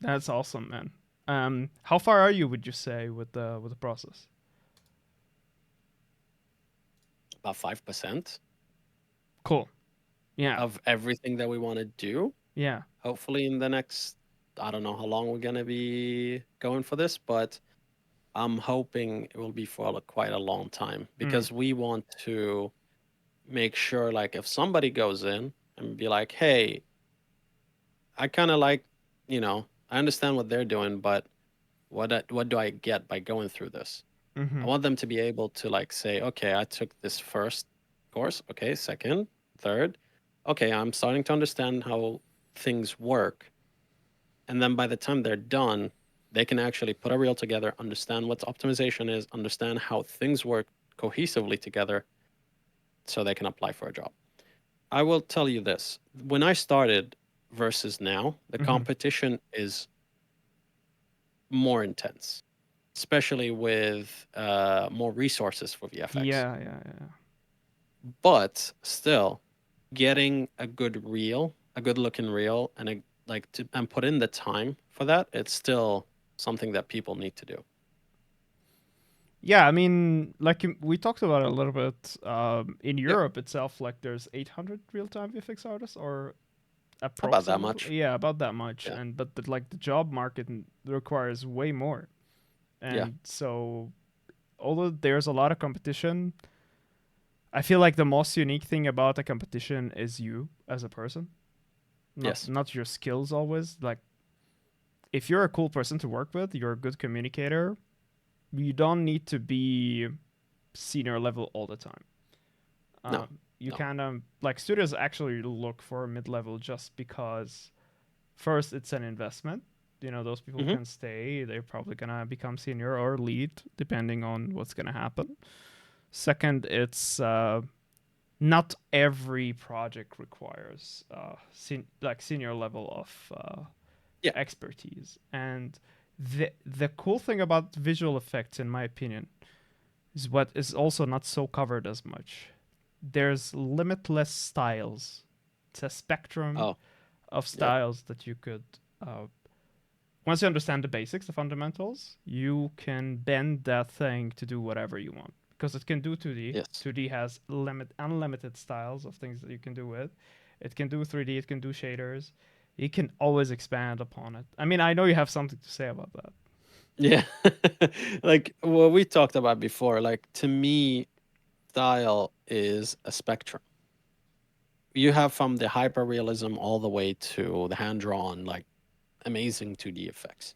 that's awesome, man. How far are you? Would you say with the process? About 5% Cool. Yeah. of everything that we want to do. Yeah. Hopefully, in the next, I don't know how long we're going to be going for this, but I'm hoping it will be for quite a long time Mm, because we want to make sure, like, if somebody goes in and be like, hey, I kind of like, I understand what they're doing, but what do I get by going through this? I mm-hmm. want them to be able to like say, okay, I took this first course, okay, second, third, okay, I'm starting to understand how things work. And then by the time they're done, they can actually put a reel together, understand what optimization is, understand how things work cohesively together so they can apply for a job. I will tell you this. When I started versus now, the Mm-hmm. competition is more intense, especially with more resources for VFX. Yeah, yeah, yeah. But still, getting a good reel, a good looking reel, and and put in the time for that, it's still something that people need to do. Yeah, I mean, like we talked about it a little bit. In Yep, Europe itself, like there's 800 real-time VFX artists, or about that approximately, much. yeah, about that much. Yeah, And but like the job market requires way more, yeah, and so although there's a lot of competition, I feel like the most unique thing about a competition is you as a person, yes, not your skills always. Like if you're a cool person to work with, you're a good communicator. You don't need to be senior level all the time. no, You no, kind of like studios actually look for mid level just because first it's an investment. Those people hmm can stay. They're probably gonna become senior or lead depending on what's gonna happen. Second, it's not every project requires like senior level of Yeah. expertise. And the cool thing about visual effects, in my opinion, is what is also not so covered as much. There's limitless styles. It's a spectrum Oh, of yep. styles that you could. Uh, Once you understand the basics, the fundamentals, you can bend that thing to do whatever you want because it can do 2D. Yes. 2D has unlimited styles of things that you can do with. It can do 3D. It can do shaders. You can always expand upon it. I mean, I know you have something to say about that. Yeah. Like what we talked about before, like to me, style is a spectrum. You have from the hyper realism all the way to the hand drawn, like amazing 2D effects.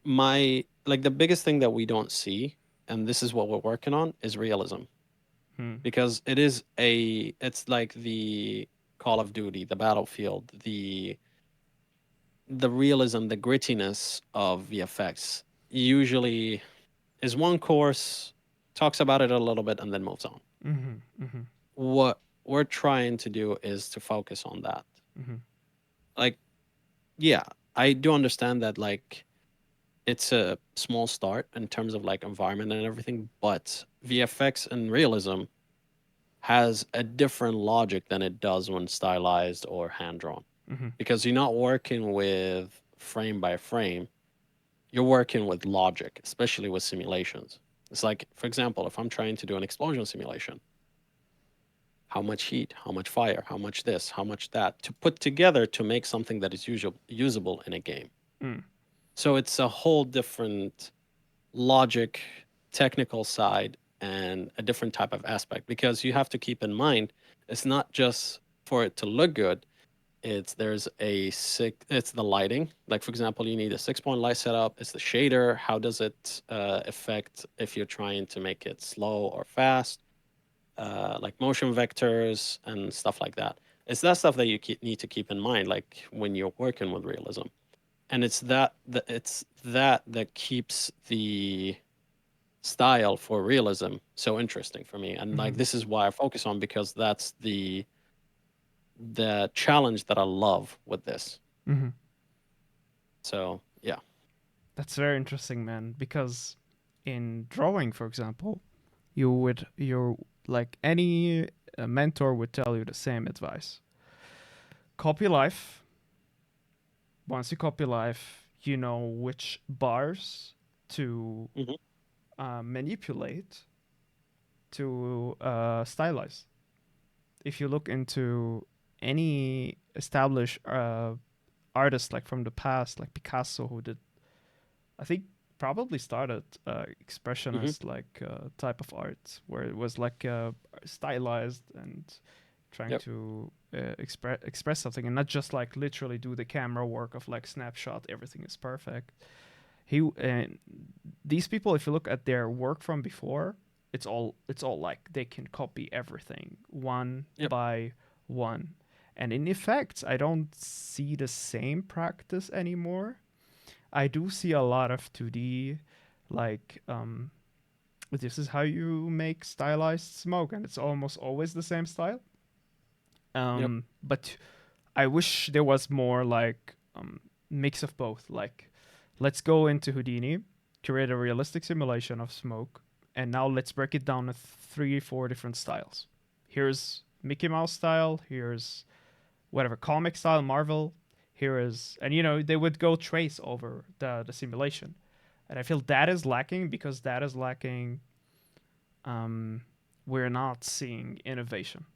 My like the biggest thing that we don't see, and this is what we're working on, is realism. Hmm. Because it's like the Call of Duty, the Battlefield, the realism, the grittiness of VFX usually is one course, talks about it a little bit, and then moves on. Mm-hmm. Mm-hmm. What we're trying to do is to focus on that. Mm-hmm. Like, yeah, I do understand that, like, it's a small start in terms of like environment and everything, but VFX and realism has a different logic than it does when stylized or hand drawn Mm-hmm. because you're not working with frame by frame, you're working with logic, especially with simulations. It's like, for example, if I'm trying to do an explosion simulation, how much heat, how much fire, how much this, how much that, to put together to make something that is usable in a game. Mm. So it's a whole different logic, technical side, and a different type of aspect because you have to keep in mind it's not just for it to look good. It's the lighting. Like for example, you need a 6-point light setup. It's the shader. How does it affect if you're trying to make it slow or fast? Like motion vectors and stuff like that. It's that stuff that you need to keep in mind, like when you're working with realism. And it's that keeps the style for realism so interesting for me. And Mm-hmm. like this is why I focus on because that's the challenge that I love with this. Mm-hmm. So yeah. That's very interesting, man. Because in drawing, for example, you're like any mentor would tell you the same advice. Copy life. Once you copy life, you know which bars to Hmm. manipulate to stylize. If you look into any established artist like from the past, like Picasso, who did, I think, probably started Hmm. expressionist like type of art, where it was like stylized and trying Yep. to express something, and not just like literally do the camera work of like snapshot, everything is perfect. He and these people, if you look at their work from before, it's all like they can copy everything one Yep. by one. And in effects, I don't see the same practice anymore. I do see a lot of 2D, like this is how you make stylized smoke, and it's almost always the same style. Yep. But I wish there was more like mix of both. Like, let's go into Houdini, create a realistic simulation of smoke, and now let's break it down to 3, 4 different styles. Here's Mickey Mouse style. Here's whatever comic style, Marvel. Here is, and they would go trace over the simulation, and I feel that is lacking because that is lacking. Um, we're not seeing innovation.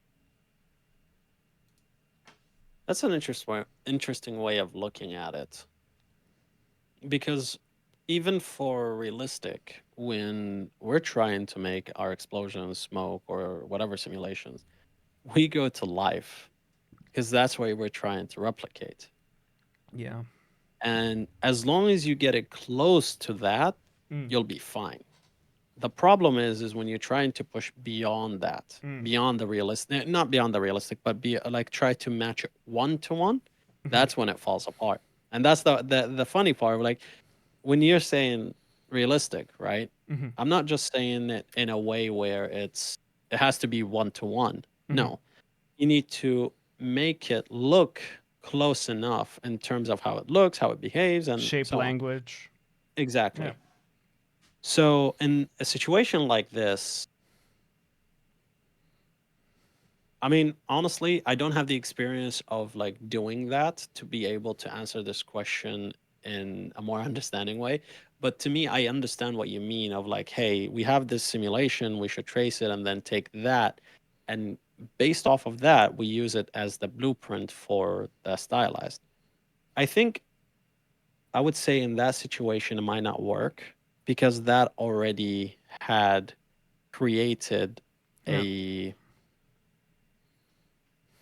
That's an interesting way of looking at it because even for realistic, when we're trying to make our explosions, smoke, or whatever simulations, we go to life because that's what we're trying to replicate. Yeah. And as long as you get it close to that, Mm. you'll be fine. The problem is when you're trying to push beyond that, Mm. beyond the realistic, not beyond the realistic, but be like try to match it one to one. Mm-hmm. That's when it falls apart. And that's the funny part. Like when you're saying realistic, right? Mm-hmm. I'm not just saying it in a way where it has to be one to one. Hmm. No, you need to make it look close enough in terms of how it looks, how it behaves, and Shape so on. language. Yeah. Exactly. So in a situation like this, I mean, honestly, I don't have the experience of like doing that to be able to answer this question in a more understanding way. But to me, I understand what you mean of like, hey, we have this simulation, we should trace it and then take that. And based off of that, we use it as the blueprint for the stylized. I think I would say in that situation, it might not work because that already had created Yeah. a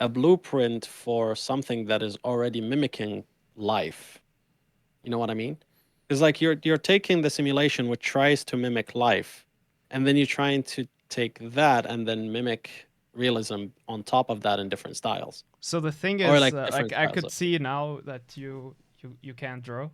a blueprint for something that is already mimicking life. You know what I mean? Because like you're taking the simulation which tries to mimic life, and then you're trying to take that and then mimic realism on top of that in different styles, So the thing or is, like like different I styles could of. see now that you can't draw.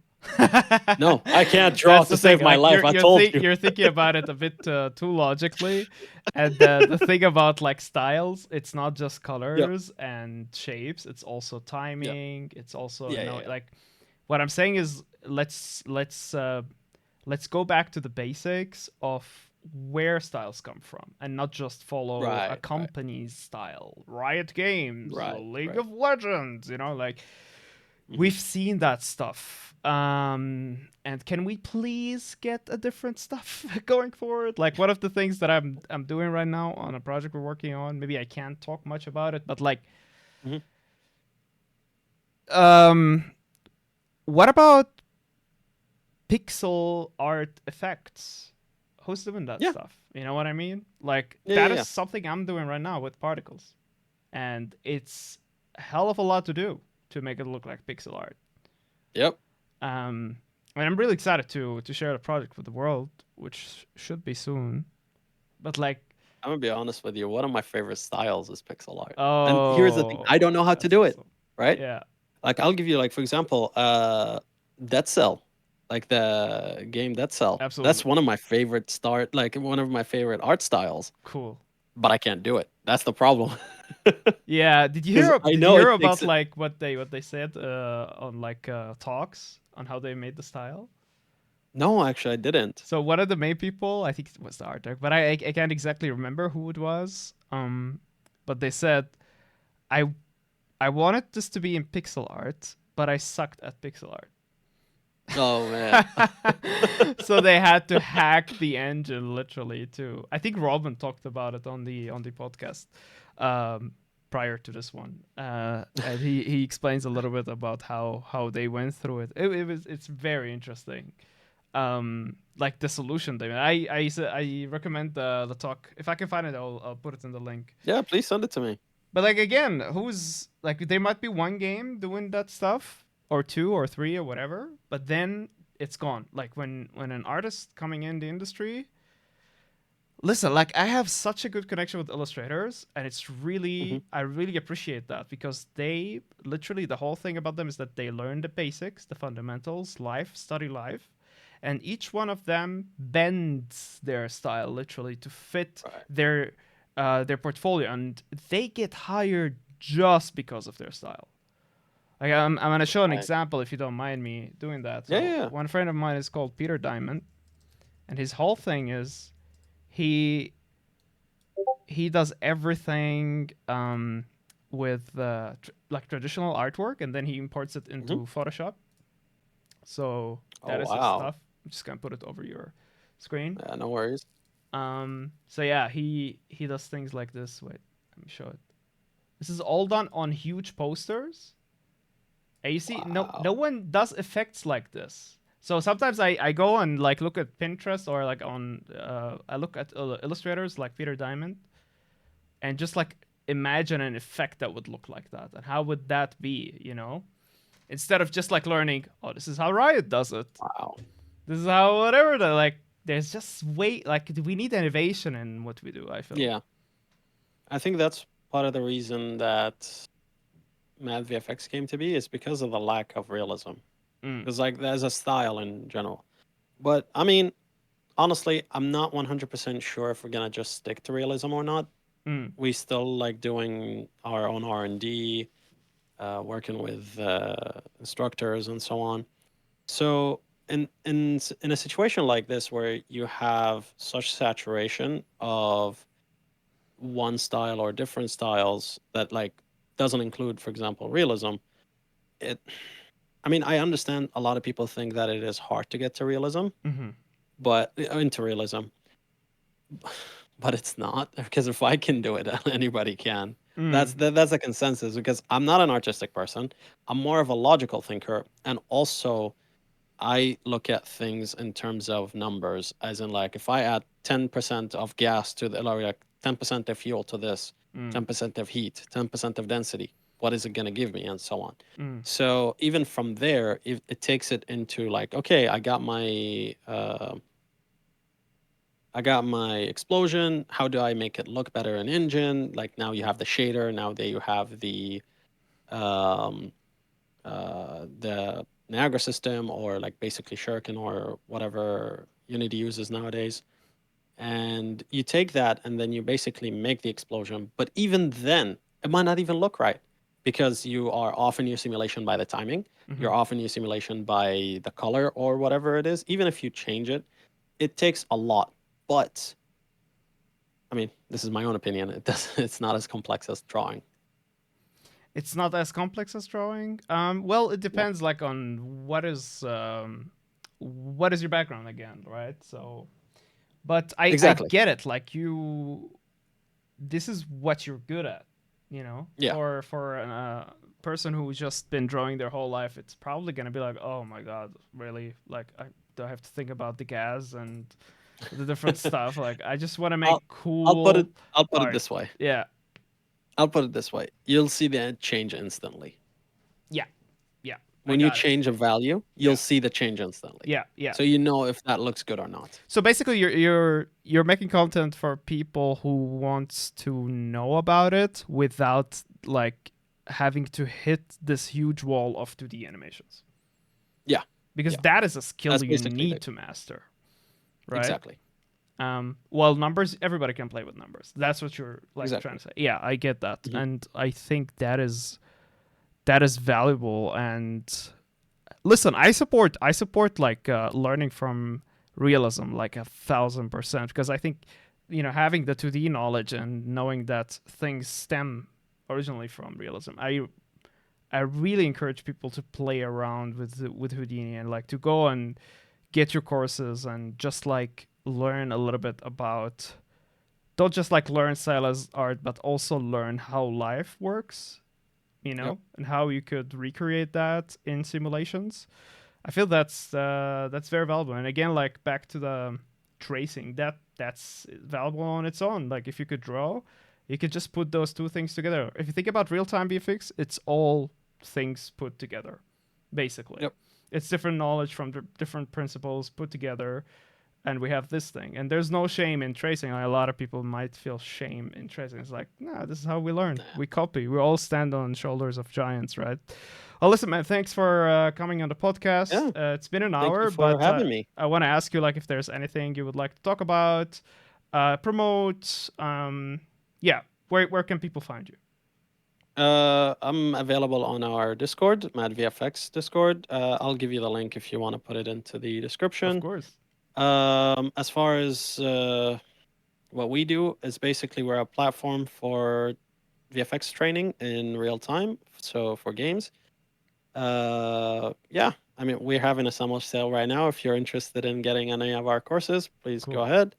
No, I can't draw That's to the thing. save my Like life. I told you. you're thinking about it a bit too logically, and the thing about like styles, it's not just Yep. colors and shapes. It's also Yep. timing. It's also Yeah. Yeah. Yeah. like what I'm saying is let's go back to the basics of where styles come from and not just follow a Right. Right. company's style. Riot Games, Right. League Right. of Legends, like Hmm. we've seen that stuff. And can we please get a different stuff going forward? Like one of the things that I'm doing right now on a project we're working on, maybe I can't talk much about it, but like Hmm. um what about pixel art effects? Who's doing that Yeah. stuff? You know what I mean? Like Yeah. that Yeah. is Yeah. something I'm doing right now with particles. And it's a hell of a lot to do to make it look like pixel art. Yep. Um, and I'm really excited to share the project with the world, which should be soon. But like, I'm gonna be honest with you. One of my favorite styles is pixel art. And here's the thing: I don't oh, know how to that's do it. awesome. Right? Yeah, Like I'll give you like for example, Dead Cell, like the game Dead Cell. That's absolutely one of my favorite like one of my favorite art styles. cool. But I can't do it. That's the problem. Yeah, Because I did you know hear it takes about it. like what they said on like talks on how they made the style? No, actually, I didn't. So one of the main people, I think it was the art director, but I can't exactly remember who it was. But they said I I wanted this to be in pixel art, but I sucked at pixel art. Oh man. So they had to hack the engine literally too. I think Robin talked about it on the podcast um, prior to this one, and he explains a little bit about how they went through it. It's very interesting. Like the solution they made. I recommend the talk if I can find it. I'll put it in the link. Yeah, please send it to me. But like again, who's like there might be one game doing that stuff or two or three or whatever, but then it's gone. Like when an artist coming in the industry, listen, like I have such a good connection with illustrators and it's Hmm. really I really appreciate that because they literally the whole thing about them is that they learn the basics, the fundamentals, life, study life, and each one of them bends their style literally to fit Right. their portfolio, and they get hired just because of their style. Like I'm gonna show an Right. example if you don't mind me doing that. Yeah, yeah, So yeah. one friend of mine is called Peter Diamond, and his whole thing is he he does everything with like traditional artwork, and then he imports it Hmm. into Photoshop. So Oh that is his wow. stuff. I'm just gonna put it over your screen. Yeah, no worries. So yeah, he does things like this. Wait, let me show it. This is all done on huge posters. And you see, no Wow. one does effects like this. So sometimes I go and like look at Pinterest or like on I look at illustrators like Peter Diamond and just like imagine an effect that would look like that and how would that be, Instead of just like learning, oh, this is how Riot does it. Wow. This is how whatever the like. There's just way like we need innovation in what we do. I feel. Yeah. I think that's part of the reason that Mad VFX came to be is because of the lack of realism. Mm. Because like there's a style in general. But I mean, honestly, I'm not 100% sure if we're gonna just stick to realism or not. Mm. We still like doing our own R&D, working with instructors and so on. So in a situation like this where you have such saturation of one style or different styles that like doesn't include, for example, realism, it I mean, I understand a lot of people think that it is hard to get to realism, Mm-hmm. but into realism, but it's not because if I can do it, anybody can. Mm. That's a consensus because I'm not an artistic person. I'm more of a logical thinker, and also I look at things in terms of numbers, as in like if I add 10% of gas to the like 10% of fuel to this, Mm. 10% of heat, 10% of density, what is it going to give me, and so on. Mm. So even from there, it takes it into like, okay, I got my explosion. How do I make it look better in engine? Like now you have the shader. Now that you have um, the Niagara system, or like basically Shuriken or whatever Unity uses nowadays. And you take that and then you basically make the explosion. But even then, it might not even look right because you are off in your simulation by the timing. Mm-hmm. You're off in your simulation by the color or whatever it is. Even if you change it, it takes a lot. But I mean, this is my own opinion. It's not as complex as drawing. It's not as complex as drawing. Well, it Yeah, depends like on what is your background again, right? So, but I exactly. get it. Like you, this is what you're good at, you know. Yeah. For a person who's just been drawing their whole life, it's probably gonna be like, oh my god, really? Like I do I have to think about the gas and the different stuff. Like I just want to make I'll cool I'll put it art. this way. Yeah, I'll put it this way. You'll see the change instantly. yeah, yeah. I When you got it. change a value, you'll Yeah, see the change instantly. yeah, yeah. So you know if that looks good or not. So basically, you're making content for people who wants to know about it without like having to hit this huge wall of 2D animations, Yeah. because Yeah. that is a skill That's you basically need it. to master, right? Exactly. Well, numbers, everybody can play with numbers. That's what you're like trying Exactly. to say. Yeah, I get that, Hmm. and I think that is valuable. And listen, I support like learning from realism like 1,000%, because I think having the 2D knowledge and knowing that things stem originally from realism, I really encourage people to play around with Houdini and like to go and get your courses and just like learn a little bit about, don't just like learn stylized art, but also learn how life works, Yep. and how you could recreate that in simulations. I feel that's very valuable. And again, like back to the tracing, that's valuable on its own. Like if you could draw, you could just put those two things together. If you think about real-time VFX, it's all things put together, basically. Yep. It's different knowledge from different principles put together, and we have this thing. And there's no shame in tracing. Like, a lot of people might feel shame in tracing. It's like, nah, this is how we learn. Nah. We copy. We all stand on shoulders of giants, right? Well, listen, man. Thanks for coming on the podcast. Yeah. It's been an Thank you hour, for but having me. I want to ask you, like, if there's anything you would like to talk about, promote. Yeah, where can people find you? I'm available on our Discord, Mad VFX Discord. I'll give you the link if you want to put it into the Of description. course. As far as what we do is basically we're a platform for VFX training in real time. So for games, yeah, I mean we're having a summer sale right now. If you're interested in getting any of our courses, please go Cool. ahead.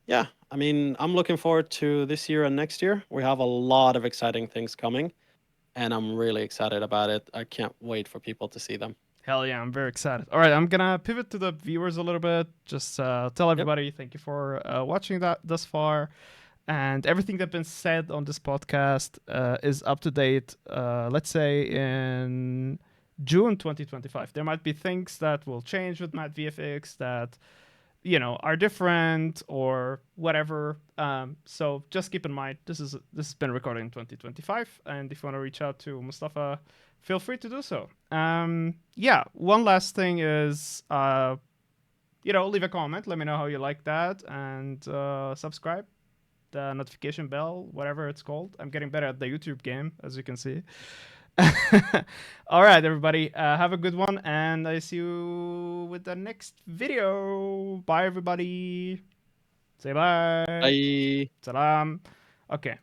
Yeah, I mean I'm looking forward to this year and next year. We have a lot of exciting things coming, and I'm really excited about it. I can't wait for people to see them. Hell yeah, I'm very excited. All right, I'm gonna pivot to the viewers a little bit. Just tell Yep. everybody thank you for watching that thus far, and everything that's been said on this podcast is up to date. Let's say in June 2025. There might be things that will change with Mad VFX that are different or whatever. So just keep in mind this has been recorded in 2025, and if you want to reach out to Mustafa, feel free to do so. Yeah, one last thing is leave a comment, let me know how you like that, and subscribe. the notification bell, whatever it's called. I'm getting better at the YouTube game, as you can see. All right, everybody, have a good one, and I see you with the next video. Bye, everybody. Say bye. I Salam. Okay.